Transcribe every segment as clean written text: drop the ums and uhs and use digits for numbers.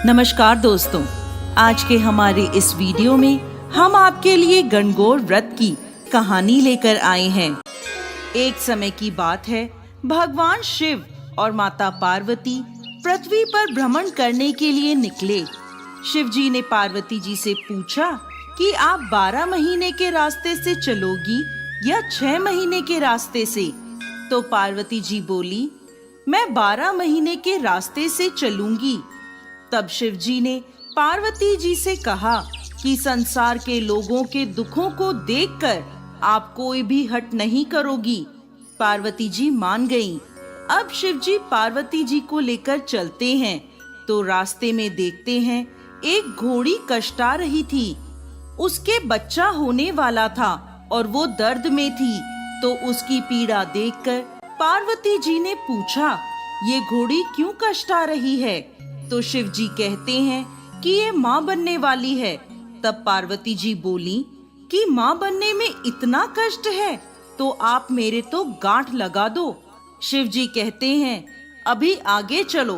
नमस्कार दोस्तों, आज के हमारे इस वीडियो में हम आपके लिए गणगौर व्रत की कहानी लेकर आए हैं। एक समय की बात है, भगवान शिव और माता पार्वती पृथ्वी पर भ्रमण करने के लिए निकले। शिव जी ने पार्वती जी से पूछा कि आप 12 महीने के रास्ते से चलोगी या 6 महीने के रास्ते से? तो पार्वती जी बोली, मैं 12 महीने के रास्ते से चलूंगी। तब शिव जी ने पार्वती जी से कहा कि संसार के लोगों के दुखों को देखकर आप कोई भी हट नहीं करोगी। पार्वती जी मान गईं। अब शिव जी पार्वती जी को लेकर चलते हैं तो रास्ते में देखते हैं एक घोड़ी कष्टा रही थी। उसके बच्चा होने वाला था और वो दर्द में थी। तो उसकी पीड़ा देखकर पार्वती जी ने पूछा, ये घोड़ी क्यों कष्टा रही है? तो शिव जी कहते हैं कि ये माँ बनने वाली है। तब पार्वती जी बोली कि माँ बनने में इतना कष्ट है तो आप मेरे तो गांठ लगा दो। शिव जी कहते हैं, अभी आगे चलो।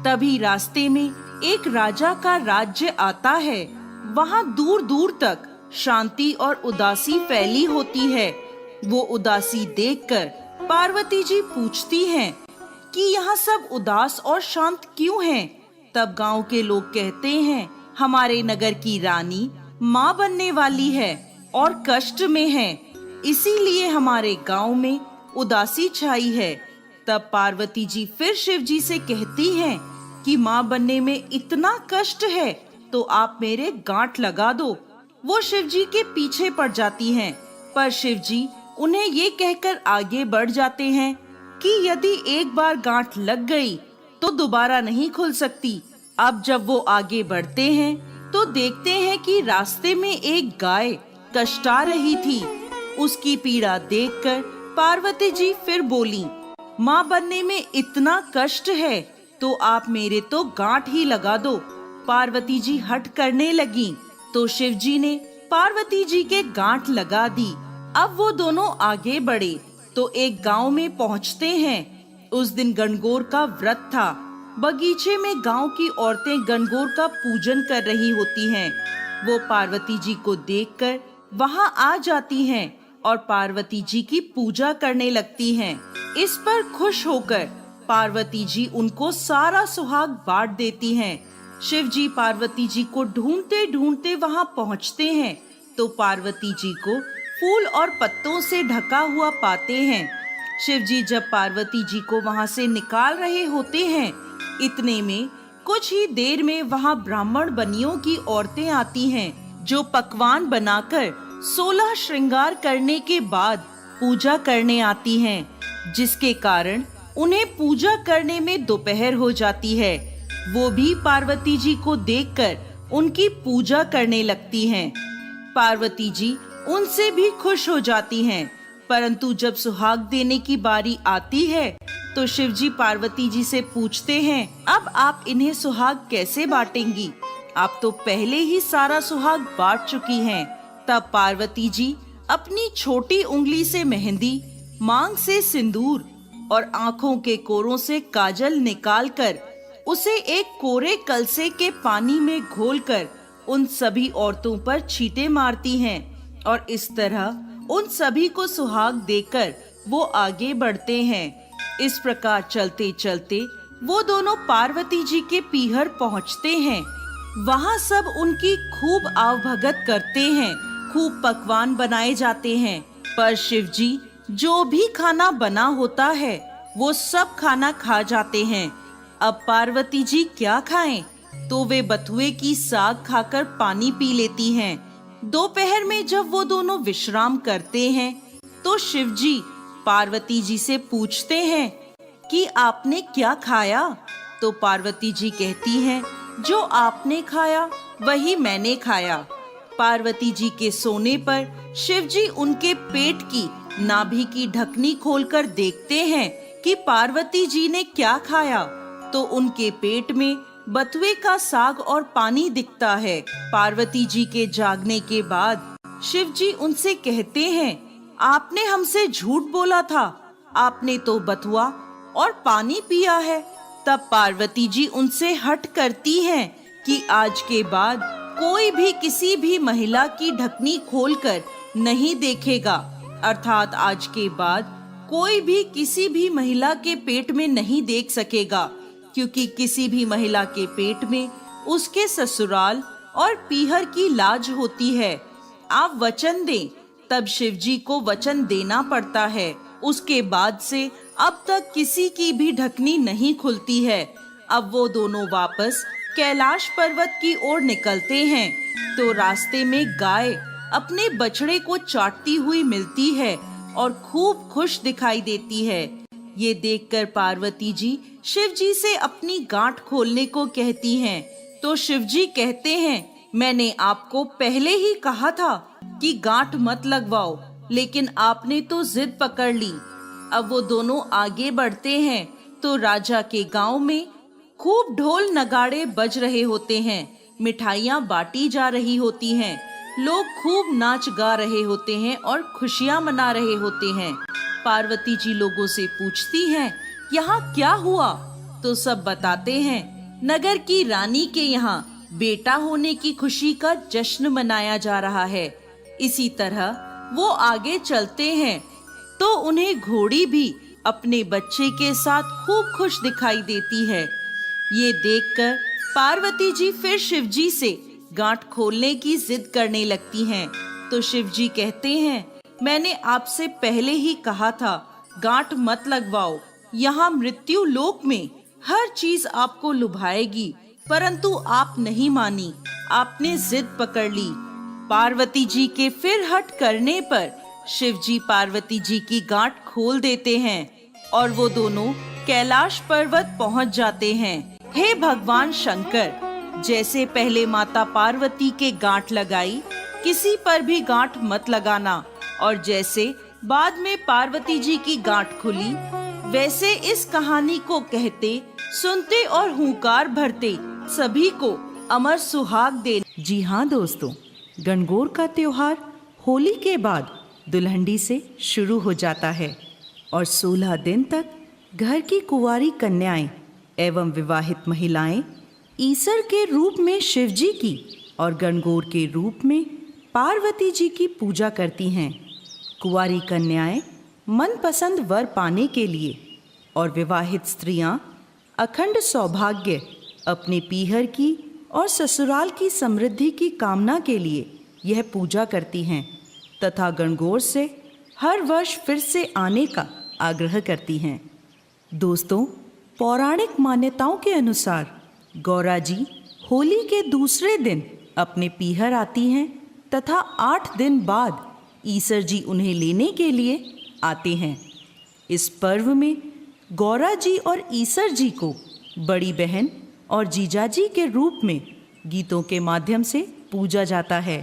तभी रास्ते में एक राजा का राज्य आता है। वहाँ दूर दूर तक शांति और उदासी फैली होती है। वो उदासी देखकर पार्वती जी पूछती हैं कि यहाँ सब उदास और शांत क्यों हैं? तब गांव के लोग कहते हैं, हमारे नगर की रानी माँ बनने वाली है और कष्ट में है, इसीलिए हमारे गांव में उदासी छाई है। तब पार्वती जी फिर शिव जी से कहती हैं कि माँ बनने में इतना कष्ट है तो आप मेरे गांठ लगा दो। वो शिव जी के पीछे पड़ जाती हैं, पर शिव जी उन्हें ये कहकर आगे बढ़ जाते हैं कि यदि एक बार गांठ लग गई तो दोबारा नहीं खुल सकती। अब जब वो आगे बढ़ते हैं तो देखते हैं कि रास्ते में एक गाय कष्टा रही थी। उसकी पीड़ा देखकर पार्वती जी फिर बोली, माँ बनने में इतना कष्ट है तो आप मेरे तो गांठ ही लगा दो। पार्वती जी हट करने लगी तो शिव जी ने पार्वती जी के गांठ लगा दी। अब वो दोनों आगे बढ़े तो एक गांव में पहुंचते हैं। उस दिन गणगौर का व्रत था। बगीचे में गांव की औरतें गणगौर का पूजन कर रही होती हैं। वो पार्वती जी को देखकर वहां आ जाती हैं और पार्वती जी की पूजा करने लगती हैं। इस पर खुश होकर पार्वती जी उनको सारा सुहाग बांट देती हैं। शिव जी पार्वती जी को ढूंढते ढूंढते वहां पहुंचते हैं तो पार्वती जी को फूल और पत्तों से ढका हुआ पाते हैं। शिव जी जब पार्वती जी को वहां से निकाल रहे होते हैं, इतने में कुछ ही देर में वहां ब्राह्मण बनियों की औरतें आती हैं जो पकवान बनाकर 16 श्रृंगार करने के बाद पूजा करने आती हैं, जिसके कारण उन्हें पूजा करने में दोपहर हो जाती है। वो भी पार्वती जी को देखकर उनकी पूजा करने लगती हैं। पार्वती जी उनसे भी खुश हो जाती हैं, परंतु जब सुहाग देने की बारी आती है तो शिव जी पार्वती जी से पूछते हैं, अब आप इन्हें सुहाग कैसे बांटेंगी? आप तो पहले ही सारा सुहाग बांट चुकी हैं। तब पार्वती जी अपनी छोटी उंगली से मेहंदी, मांग से सिंदूर और आँखों के कोरों से काजल निकालकर उसे एक कोरे कलसे के पानी में घोलकर उन सभी औरतों पर छींटे मारती हैं और इस तरह उन सभी को सुहाग देकर वो आगे बढ़ते हैं। इस प्रकार चलते चलते वो दोनों पार्वती जी के पीहर पहुंचते हैं। वहाँ सब उनकी खूब आवभगत करते हैं, खूब पकवान बनाए जाते हैं, पर शिव जी जो भी खाना बना होता है वो सब खाना खा जाते हैं। अब पार्वती जी क्या खाएं? तो वे बथुए की साग खाकर पानी पी लेती हैं। दोपहर में जब वो दोनों विश्राम करते हैं तो शिव जी पार्वती जी से पूछते हैं कि आपने क्या खाया? तो पार्वती जी कहती हैं, जो आपने खाया वही मैंने खाया। पार्वती जी के सोने पर शिव जी उनके पेट की नाभि की ढकनी खोलकर देखते हैं कि पार्वती जी ने क्या खाया। तो उनके पेट में बथुए का साग और पानी दिखता है। पार्वती जी के जागने के बाद शिव जी उनसे कहते हैं, आपने हमसे झूठ बोला था, आपने तो बथुआ और पानी पिया है। तब पार्वती जी उनसे हट करती हैं कि आज के बाद कोई भी किसी भी महिला की ढकनी खोलकर नहीं देखेगा, अर्थात आज के बाद कोई भी किसी भी महिला के पेट में नहीं देख सकेगा, क्योंकि किसी भी महिला के पेट में उसके ससुराल और पीहर की लाज होती है। आप वचन दें। तब शिवजी को वचन देना पड़ता है। उसके बाद से अब तक किसी की भी ढकनी नहीं खुलती है। अब वो दोनों वापस कैलाश पर्वत की ओर निकलते हैं तो रास्ते में गाय अपने बछड़े को चाटती हुई मिलती है और खूब खुश दिखाई देती है। ये देखकर पार्वती जी शिव जी से अपनी गांठ खोलने को कहती हैं, तो शिव जी कहते हैं, मैंने आपको पहले ही कहा था कि गांठ मत लगवाओ, लेकिन आपने तो जिद पकड़ ली। अब वो दोनों आगे बढ़ते हैं तो राजा के गांव में खूब ढोल नगाड़े बज रहे होते हैं, मिठाइयाँ बांटी जा रही होती हैं, लोग खूब नाच गा रहे होते हैं और खुशियाँ मना रहे होते हैं। पार्वती जी लोगों से पूछती हैं, यहाँ क्या हुआ? तो सब बताते हैं, नगर की रानी के यहाँ बेटा होने की खुशी का जश्न मनाया जा रहा है। इसी तरह वो आगे चलते हैं तो उन्हें घोड़ी भी अपने बच्चे के साथ खूब खुश दिखाई देती है। ये देखकर पार्वती जी फिर शिवजी से गांठ खोलने की जिद करने लगती हैं। तो शिवजी कहते हैं, मैंने आपसे पहले ही कहा था गांठ मत लगवाओ। यहाँ मृत्यु लोक में हर चीज आपको लुभाएगी, परंतु आप नहीं मानी, आपने जिद पकड़ ली। पार्वती जी के फिर हट करने पर शिवजी पार्वती जी की गांठ खोल देते हैं और वो दोनों कैलाश पर्वत पहुंच जाते हैं। हे भगवान शंकर, जैसे पहले माता पार्वती के गांठ लगाई, किसी पर भी गांठ मत लगाना, और जैसे बाद में पार्वती जी की गांठ खुली, वैसे इस कहानी को कहते, सुनते और हुंकार भरते सभी को अमर सुहाग दे। जी हाँ दोस्तों, गणगौर का त्योहार होली के बाद दुल्हंडी से शुरू हो जाता है और 16 दिन तक घर की कुंवारी कन्याएं एवं विवाहित महिलाएं ईसर के रूप में शिव जी की और गणगौर के रूप में पार्वती जी की पूजा करती हैं। कुंवारी कन्याएं मनपसंद वर पाने के लिए और विवाहित स्त्रियां अखंड सौभाग्य, अपने पीहर की और ससुराल की समृद्धि की कामना के लिए यह पूजा करती हैं तथा गणगौर से हर वर्ष फिर से आने का आग्रह करती हैं। दोस्तों, पौराणिक मान्यताओं के अनुसार गौरा जी होली के दूसरे दिन अपने पीहर आती हैं तथा 8 दिन बाद ईसर जी उन्हें लेने के लिए आते हैं। इस पर्व में गौरा जी और ईसर जी को बड़ी बहन और जीजाजी के रूप में गीतों के माध्यम से पूजा जाता है।